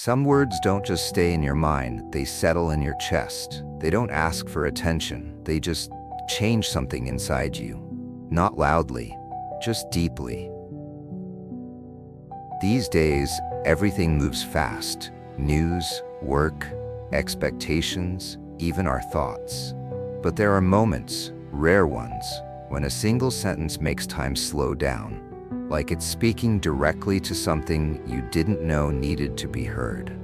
Some words don't just stay in your mind, they settle in your chest. They don't ask for attention, they just change something inside you. Not loudly, just deeply. These days, everything moves fast. News, work, expectations, even our thoughts. But there are moments, rare ones, when a single sentence makes time slow down, like it's speaking directly to something you didn't know needed to be heard.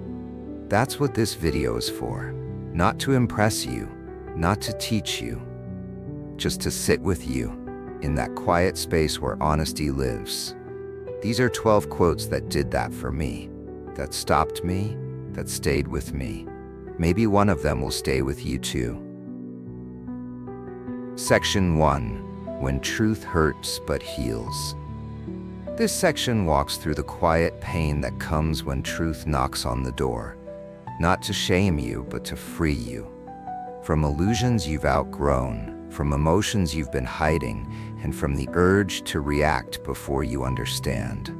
That's what this video is for. Not to impress you, not to teach you, just to sit with you in that quiet space where honesty lives. These are 12 quotes that did that for me, that stopped me, that stayed with me. Maybe one of them will stay with you too. Section 1. When truth hurts but heals. This section walks through the quiet pain that comes when truth knocks on the door, not to shame you, but to free you. From illusions you've outgrown, from emotions you've been hiding, and from the urge to react before you understand.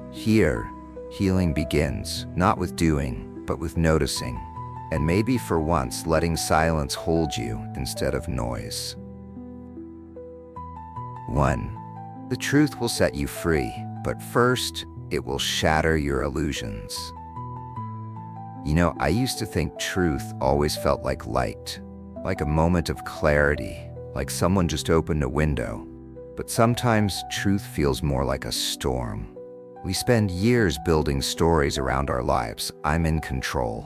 Here, healing begins, not with doing, but with noticing, and maybe for once letting silence hold you instead of noise. 1. The truth will set you free, but first, it will shatter your illusions. You know, I used to think truth always felt like light, like a moment of clarity, like someone just opened a window. But sometimes truth feels more like a storm. We spend years building stories around our lives. I'm in control.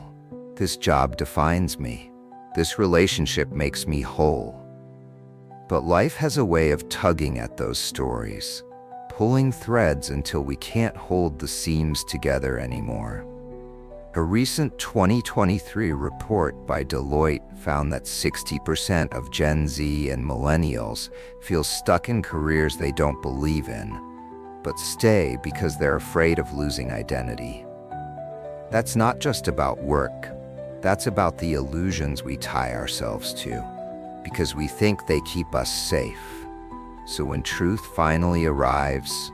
This job defines me. This relationship makes me whole. But life has a way of tugging at those stories, pulling threads until we can't hold the seams together anymore. A recent 2023 report by Deloitte found that 60% of Gen Z and millennials feel stuck in careers they don't believe in, but stay because they're afraid of losing identity. That's not just about work. That's about the illusions we tie ourselves to, because we think they keep us safe. So when truth finally arrives,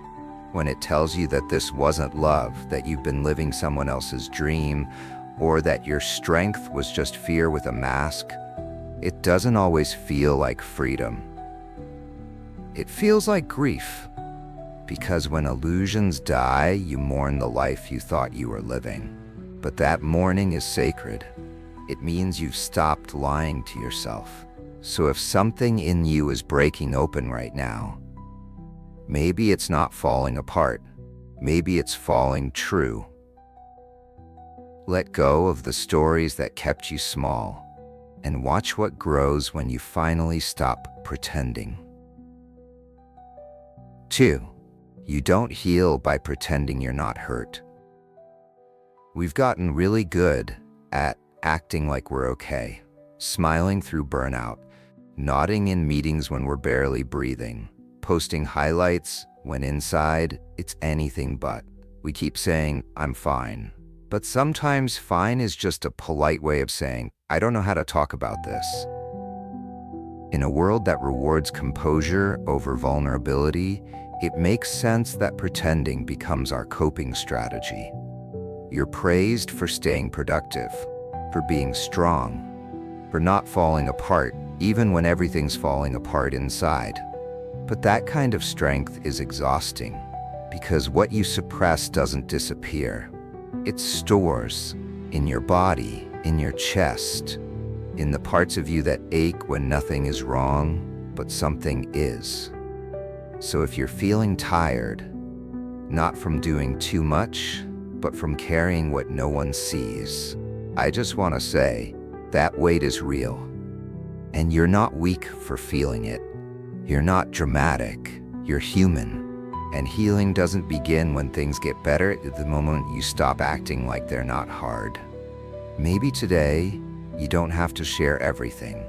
when it tells you that this wasn't love, that you've been living someone else's dream, or that your strength was just fear with a mask, it doesn't always feel like freedom. It feels like grief, because when illusions die, you mourn the life you thought you were living. But that mourning is sacred. It means you've stopped lying to yourself. So if something in you is breaking open right now, maybe it's not falling apart. Maybe it's falling true. Let go of the stories that kept you small and watch what grows when you finally stop pretending. 2. You don't heal by pretending you're not hurt. We've gotten really good at acting like we're okay, smiling through burnout, nodding in meetings when we're barely breathing, posting highlights when inside it's anything but. We keep saying, I'm fine. But sometimes fine is just a polite way of saying, I don't know how to talk about this. In a world that rewards composure over vulnerability, it makes sense that pretending becomes our coping strategy. You're praised for staying productive, for being strong, for not falling apart, even when everything's falling apart inside. But that kind of strength is exhausting, because what you suppress doesn't disappear. It stores in your body, in your chest, in the parts of you that ache when nothing is wrong, but something is. So if you're feeling tired, not from doing too much, but from carrying what no one sees, I just want to say, that weight is real. And you're not weak for feeling it. You're not dramatic. You're human. And healing doesn't begin when things get better at the moment you stop acting like they're not hard. Maybe today, you don't have to share everything.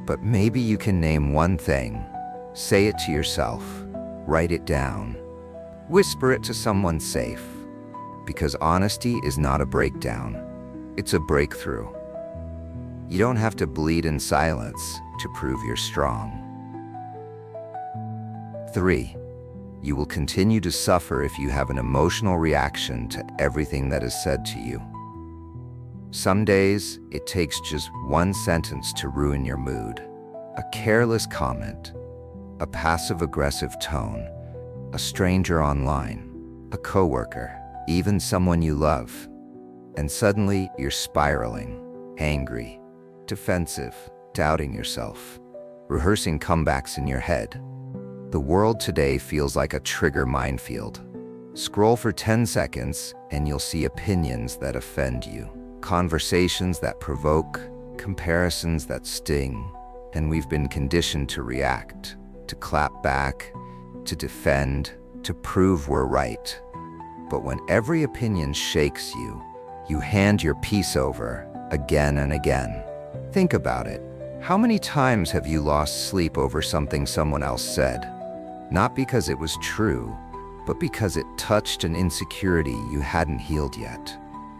But maybe you can name one thing. Say it to yourself. Write it down. Whisper it to someone safe. Because honesty is not a breakdown. It's a breakthrough. You don't have to bleed in silence to prove you're strong. 3. You will continue to suffer if you have an emotional reaction to everything that is said to you. Some days, it takes just one sentence to ruin your mood. A careless comment, a passive-aggressive tone, a stranger online, a coworker, even someone you love. And suddenly, you're spiraling, angry, defensive, doubting yourself, rehearsing comebacks in your head. The world today feels like a trigger minefield. Scroll for 10 seconds and you'll see opinions that offend you, conversations that provoke, comparisons that sting, and we've been conditioned to react, to clap back, to defend, to prove we're right. But when every opinion shakes you, you hand your peace over again and again. Think about it. How many times have you lost sleep over something someone else said? Not because it was true, but because it touched an insecurity you hadn't healed yet.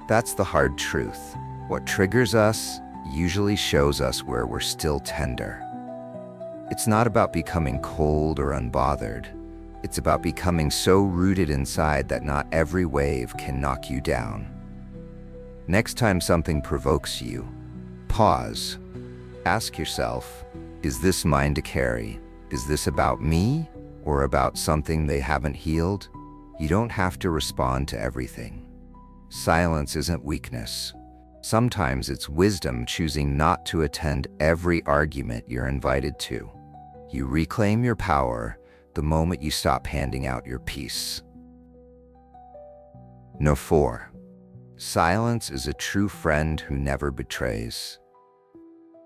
That's the hard truth. What triggers us usually shows us where we're still tender. It's not about becoming cold or unbothered. It's about becoming so rooted inside that not every wave can knock you down. Next time something provokes you, pause. Ask yourself, is this mine to carry? Is this about me or about something they haven't healed? You don't have to respond to everything. Silence isn't weakness. Sometimes it's wisdom choosing not to attend every argument you're invited to. You reclaim your power the moment you stop handing out your peace. No. 4. Silence is a true friend who never betrays.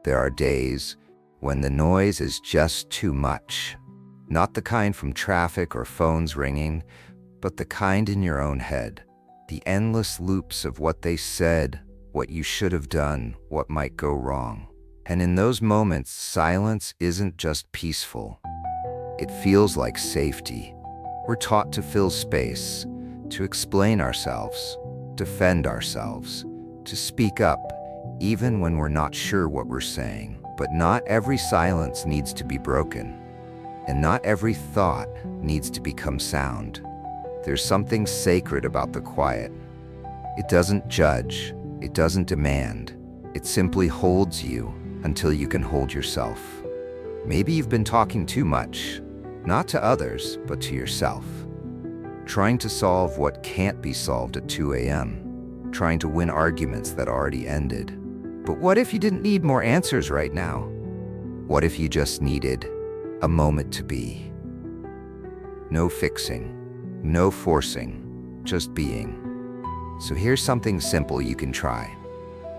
There are days when the noise is just too much. Not the kind from traffic or phones ringing, but the kind in your own head. The endless loops of what they said, what you should have done, what might go wrong. And in those moments, silence isn't just peaceful. It feels like safety. We're taught to fill space, to explain ourselves, defend ourselves, to speak up, even when we're not sure what we're saying. But not every silence needs to be broken, and not every thought needs to become sound. There's something sacred about the quiet. It doesn't judge, it doesn't demand, it simply holds you until you can hold yourself. Maybe you've been talking too much, not to others, but to yourself. Trying to solve what can't be solved at 2 a.m., trying to win arguments that already ended. But what if you didn't need more answers right now? What if you just needed a moment to be? No fixing, no forcing, just being. So here's something simple you can try.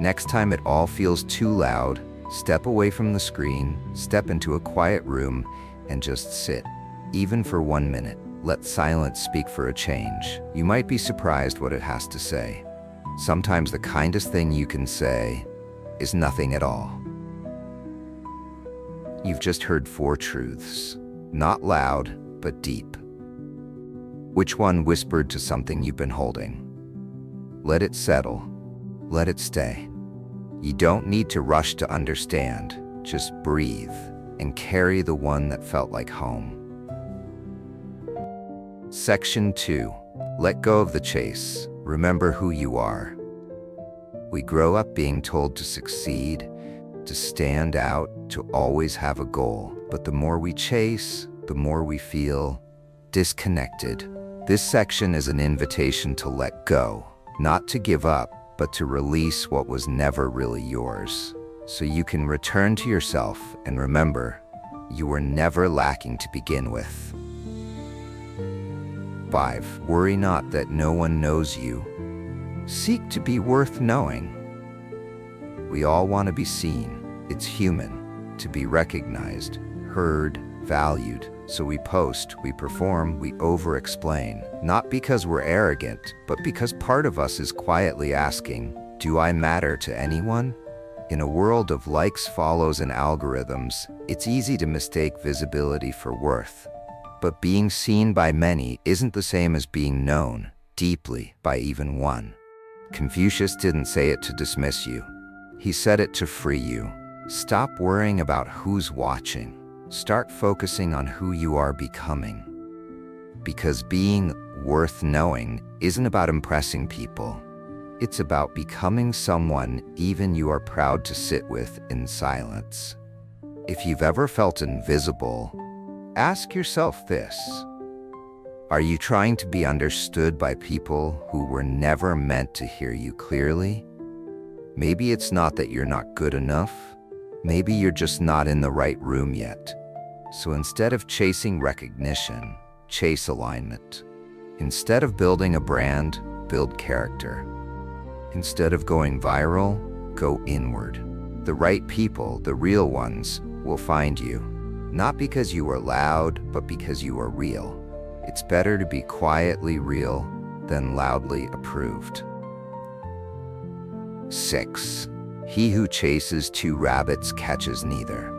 Next time it all feels too loud, step away from the screen, step into a quiet room, and just sit. Even for 1 minute, let silence speak for a change. You might be surprised what it has to say. Sometimes the kindest thing you can say is nothing at all. You've just heard 4 truths, not loud, but deep. Which one whispered to something you've been holding? Let it settle. Let it stay. You don't need to rush to understand. Just breathe and carry the one that felt like home. Section 2. Let go of the chase. Remember who you are. We grow up being told to succeed, to stand out, to always have a goal. But the more we chase, the more we feel disconnected. This section is an invitation to let go, not to give up, but to release what was never really yours. So you can return to yourself and remember, you were never lacking to begin with. 5. Worry not that no one knows you. Seek to be worth knowing. We all want to be seen. It's human to be recognized, heard, valued. So we post, we perform, we over-explain. Not because we're arrogant, but because part of us is quietly asking, do I matter to anyone? In a world of likes, follows, and algorithms, it's easy to mistake visibility for worth. But being seen by many isn't the same as being known deeply by even one. Confucius didn't say it to dismiss you. He said it to free you. Stop worrying about who's watching. Start focusing on who you are becoming. Because being worth knowing isn't about impressing people. It's about becoming someone even you are proud to sit with in silence. If you've ever felt invisible, ask yourself this. Are you trying to be understood by people who were never meant to hear you clearly? Maybe it's not that you're not good enough. Maybe you're just not in the right room yet. So instead of chasing recognition, chase alignment. Instead of building a brand, build character. Instead of going viral, go inward. The right people, the real ones, will find you. Not because you are loud, but because you are real. It's better to be quietly real than loudly approved. 6. He who chases two rabbits catches neither.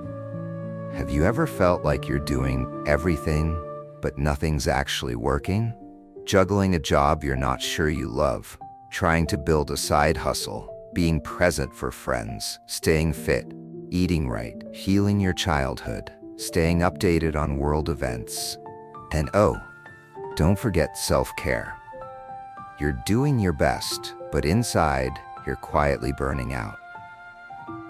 Have you ever felt like you're doing everything, but nothing's actually working? Juggling a job you're not sure you love, trying to build a side hustle, being present for friends, staying fit, eating right, healing your childhood, staying updated on world events. And oh, don't forget self-care. You're doing your best, but inside, you're quietly burning out.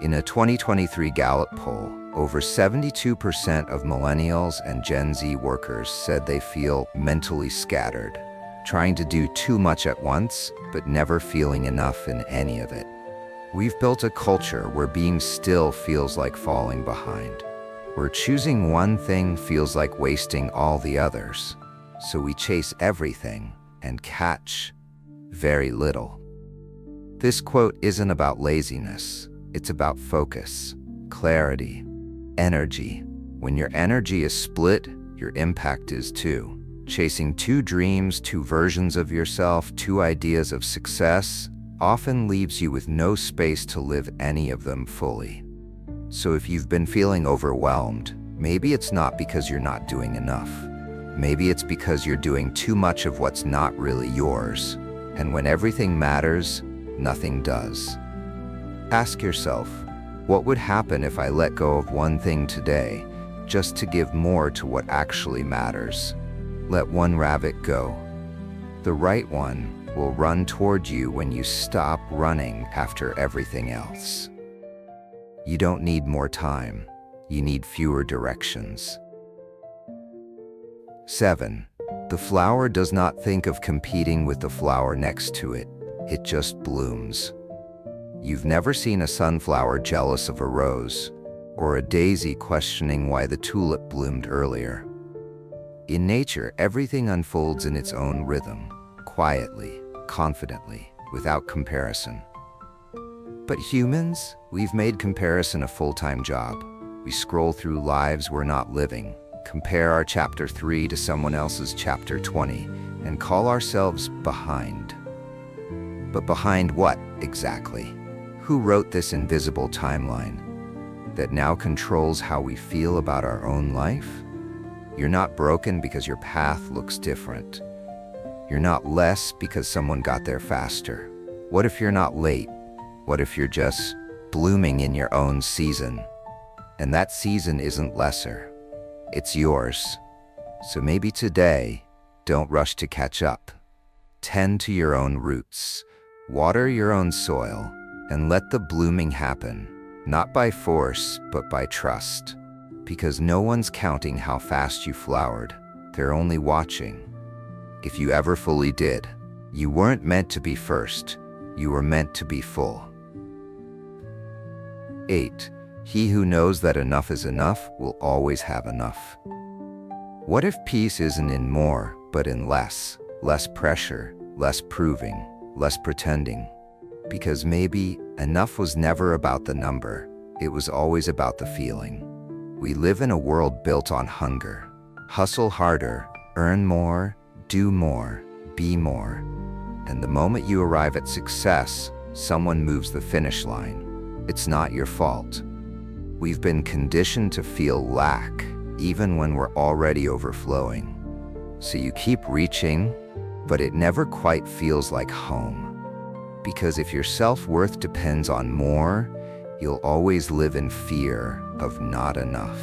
In a 2023 Gallup poll, over 72% of millennials and Gen Z workers said they feel mentally scattered, trying to do too much at once, but never feeling enough in any of it. We've built a culture where being still feels like falling behind, where choosing one thing feels like wasting all the others. So we chase everything and catch very little. This quote isn't about laziness. It's about focus, clarity, energy. When your energy is split, your impact is too. Chasing two dreams, two versions of yourself, two ideas of success often leaves you with no space to live any of them fully. So if you've been feeling overwhelmed, maybe it's not because you're not doing enough. Maybe it's because you're doing too much of what's not really yours. And when everything matters, nothing does. Ask yourself, what would happen if I let go of one thing today, just to give more to what actually matters? Let one rabbit go. The right one will run toward you when you stop running after everything else. You don't need more time. You need fewer directions. 7. The flower does not think of competing with the flower next to it. It just blooms. You've never seen a sunflower jealous of a rose, or a daisy questioning why the tulip bloomed earlier. In nature, everything unfolds in its own rhythm, quietly, confidently, without comparison. But humans, we've made comparison a full-time job. We scroll through lives we're not living, compare our chapter 3 to someone else's chapter 20, and call ourselves behind. But behind what, exactly? Who wrote this invisible timeline that now controls how we feel about our own life? You're not broken because your path looks different. You're not less because someone got there faster. What if you're not late? What if you're just blooming in your own season? And that season isn't lesser. It's yours. So maybe today, don't rush to catch up. Tend to your own roots, water your own soil, and let the blooming happen, not by force, but by trust. Because no one's counting how fast you flowered. They're only watching. If you ever fully did, you weren't meant to be first. You were meant to be full. 8. He who knows that enough is enough will always have enough. What if peace isn't in more, but in less? Less pressure, less proving, less pretending. Because maybe enough was never about the number. It was always about the feeling. We live in a world built on hunger. Hustle harder, earn more, do more, be more. And the moment you arrive at success, someone moves the finish line. It's not your fault. We've been conditioned to feel lack, even when we're already overflowing. So you keep reaching, but it never quite feels like home. Because if your self-worth depends on more, you'll always live in fear of not enough.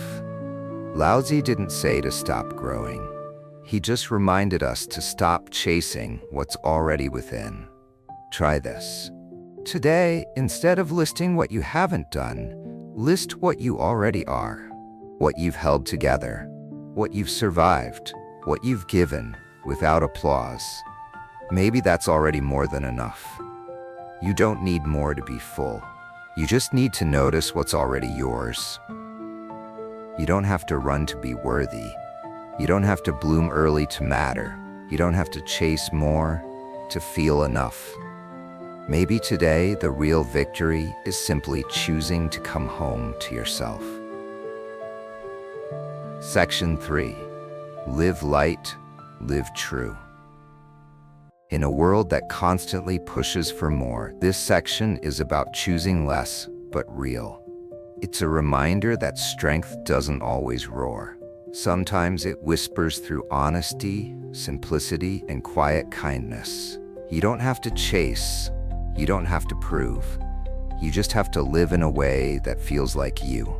Lao Tzu didn't say to stop growing. He just reminded us to stop chasing what's already within. Try this. Today, instead of listing what you haven't done, list what you already are, what you've held together, what you've survived, what you've given without applause. Maybe that's already more than enough. You don't need more to be full. You just need to notice what's already yours. You don't have to run to be worthy. You don't have to bloom early to matter. You don't have to chase more to feel enough. Maybe today the real victory is simply choosing to come home to yourself. Section 3. Live light, live true. In a world that constantly pushes for more, this section is about choosing less but real. It's a reminder that strength doesn't always roar. Sometimes it whispers through honesty, simplicity, and quiet kindness. You don't have to chase. You don't have to prove. You just have to live in a way that feels like you.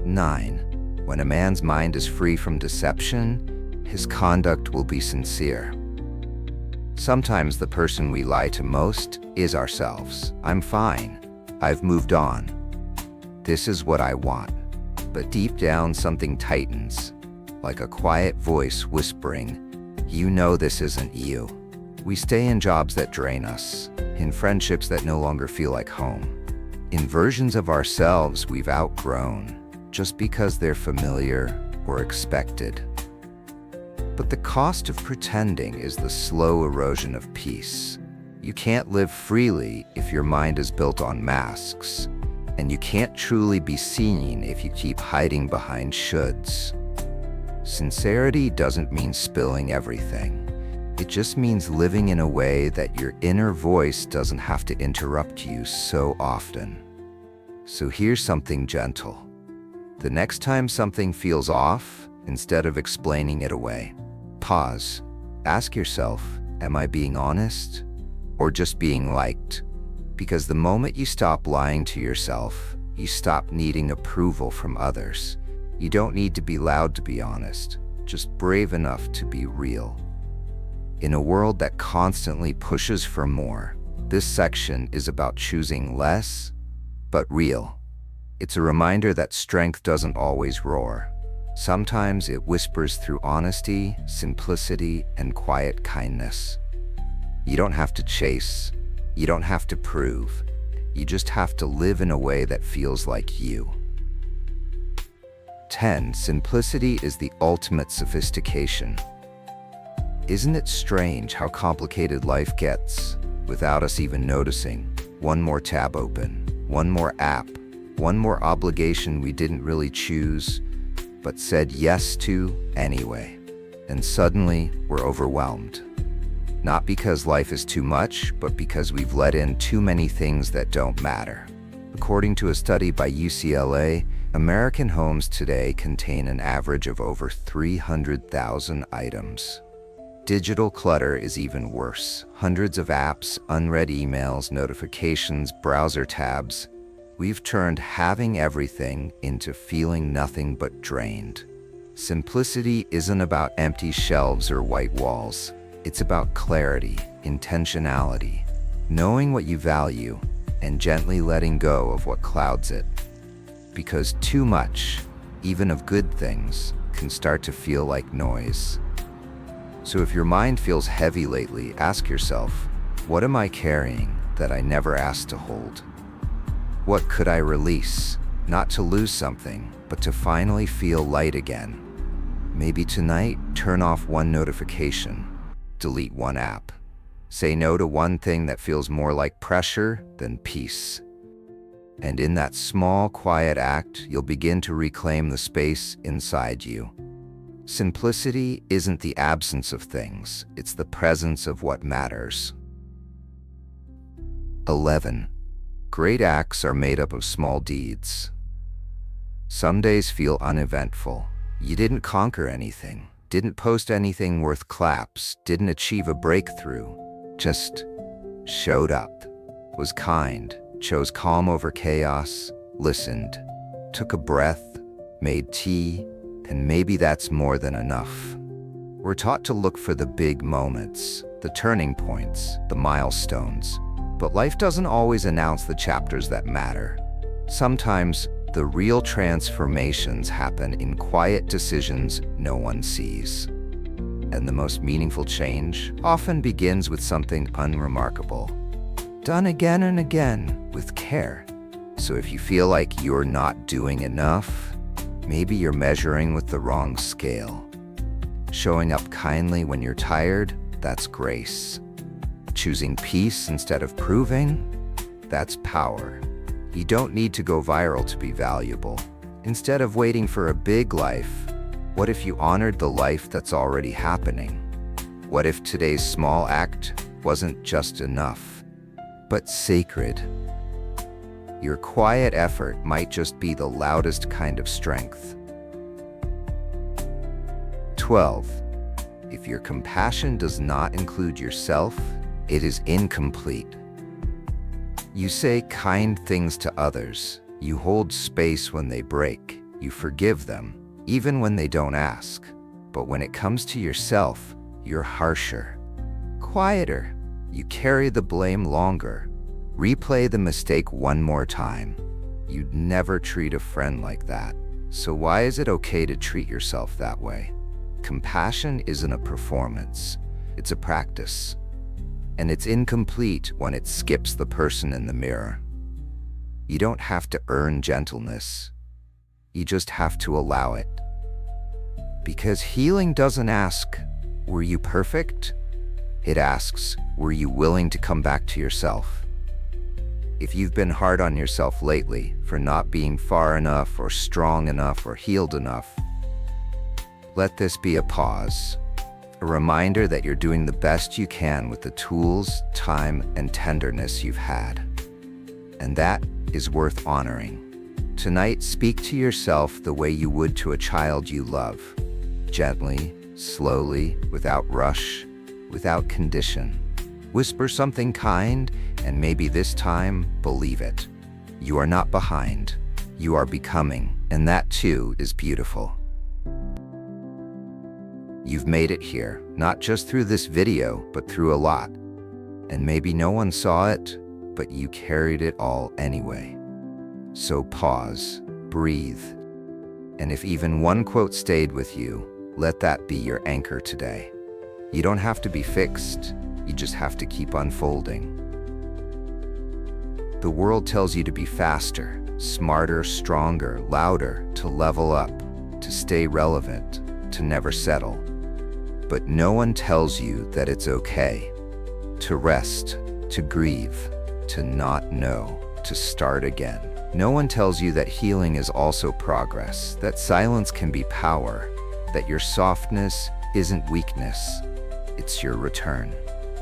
9. When a man's mind is free from deception, his conduct will be sincere. Sometimes the person we lie to most is ourselves. I'm fine. I've moved on. This is what I want. But deep down something tightens, like a quiet voice whispering, you know this isn't you. We stay in jobs that drain us, in friendships that no longer feel like home, in versions of ourselves we've outgrown, just because they're familiar or expected. But the cost of pretending is the slow erosion of peace. You can't live freely if your mind is built on masks, and you can't truly be seen if you keep hiding behind shoulds. Sincerity doesn't mean spilling everything. It just means living in a way that your inner voice doesn't have to interrupt you so often. So here's something gentle. The next time something feels off, instead of explaining it away, pause. Ask yourself, am I being honest or just being liked? Because the moment you stop lying to yourself, you stop needing approval from others. You don't need to be loud to be honest, just brave enough to be real. In a world that constantly pushes for more, this section is about choosing less, but real. It's a reminder that strength doesn't always roar. Sometimes it whispers through honesty, simplicity, and quiet kindness. You don't have to chase. You don't have to prove. You just have to live in a way that feels like you. 10. Simplicity is the ultimate sophistication. Isn't it strange how complicated life gets without us even noticing? One more tab open, one more app, one more obligation we didn't really choose, but said yes to anyway. And suddenly, we're overwhelmed. Not because life is too much, but because we've let in too many things that don't matter. According to a study by UCLA, American homes today contain an average of over 300,000 items. Digital clutter is even worse. Hundreds of apps, unread emails, notifications, browser tabs. We've turned having everything into feeling nothing but drained. Simplicity isn't about empty shelves or white walls. It's about clarity, intentionality, knowing what you value, and gently letting go of what clouds it. Because too much, even of good things, can start to feel like noise. So if your mind feels heavy lately, ask yourself, what am I carrying that I never asked to hold? What could I release, not to lose something, but to finally feel light again? Maybe tonight, turn off one notification, delete one app. Say no to one thing that feels more like pressure than peace. And in that small, quiet act, you'll begin to reclaim the space inside you. Simplicity isn't the absence of things, it's the presence of what matters. 11. Great acts are made up of small deeds. Some days feel uneventful. You didn't conquer anything, didn't post anything worth claps, didn't achieve a breakthrough, just showed up, was kind, chose calm over chaos, listened, took a breath, made tea, and maybe that's more than enough. We're taught to look for the big moments, the turning points, the milestones. But life doesn't always announce the chapters that matter. Sometimes, the real transformations happen in quiet decisions no one sees. And the most meaningful change often begins with something unremarkable, done again and again with care. So if you feel like you're not doing enough, maybe you're measuring with the wrong scale. Showing up kindly when you're tired, that's grace. Choosing peace instead of proving, that's power. You don't need to go viral to be valuable. Instead of waiting for a big life, what if you honored the life that's already happening? What if today's small act wasn't just enough, but sacred? Your quiet effort might just be the loudest kind of strength. 12. If your compassion does not include yourself, it is incomplete. You say kind things to others. You hold space when they break. You forgive them, even when they don't ask. But when it comes to yourself, you're harsher, quieter. You carry the blame longer. Replay the mistake one more time. You'd never treat a friend like that. So why is it okay to treat yourself that way? Compassion isn't a performance. It's a practice. And it's incomplete when it skips the person in the mirror. You don't have to earn gentleness. You just have to allow it. Because healing doesn't ask, were you perfect? It asks, were you willing to come back to yourself? If you've been hard on yourself lately for not being far enough or strong enough or healed enough, let this be a pause. A reminder that you're doing the best you can with the tools, time, and tenderness you've had. And that is worth honoring. Tonight, speak to yourself the way you would to a child you love. Gently, slowly, without rush, without condition. Whisper something kind, and maybe this time, believe it. You are not behind. You are becoming, and that too is beautiful. You've made it here, not just through this video, but through a lot. And maybe no one saw it, but you carried it all anyway. So pause, breathe, and if even one quote stayed with you, let that be your anchor today. You don't have to be fixed, you just have to keep unfolding. The world tells you to be faster, smarter, stronger, louder, to level up, to stay relevant, to never settle. But no one tells you that it's okay to rest, to grieve, to not know, to start again. No one tells you that healing is also progress, that silence can be power, that your softness isn't weakness, it's your return.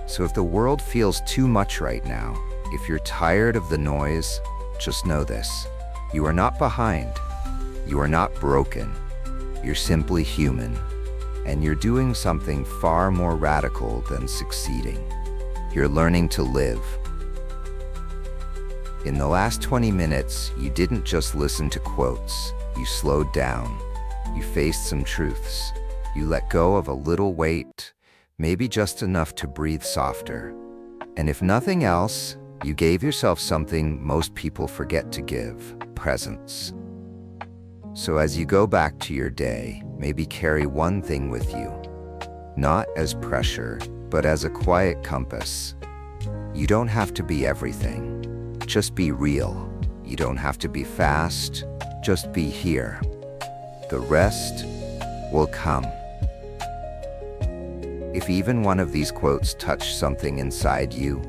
So if the world feels too much right now, if you're tired of the noise, just know this. You are not behind. You are not broken. You're simply human. And you're doing something far more radical than succeeding. You're learning to live. In the last 20 minutes, you didn't just listen to quotes. You slowed down. You faced some truths. You let go of a little weight, maybe just enough to breathe softer. And if nothing else, you gave yourself something most people forget to give: presence. So as you go back to your day, maybe carry one thing with you, not as pressure, but as a quiet compass. You don't have to be everything, just be real. You don't have to be fast, just be here. The rest will come. If even one of these quotes touched something inside you,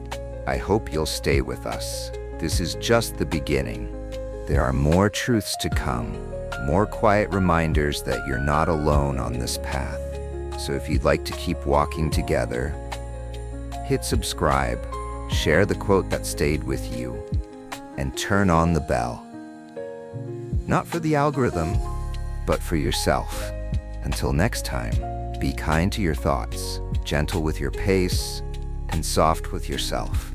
I hope you'll stay with us. This is just the beginning. There are more truths to come. More quiet reminders that you're not alone on this path. So if you'd like to keep walking together, hit subscribe, share the quote that stayed with you, and turn on the bell. Not for the algorithm, but for yourself. Until next time, be kind to your thoughts, gentle with your pace, and soft with yourself.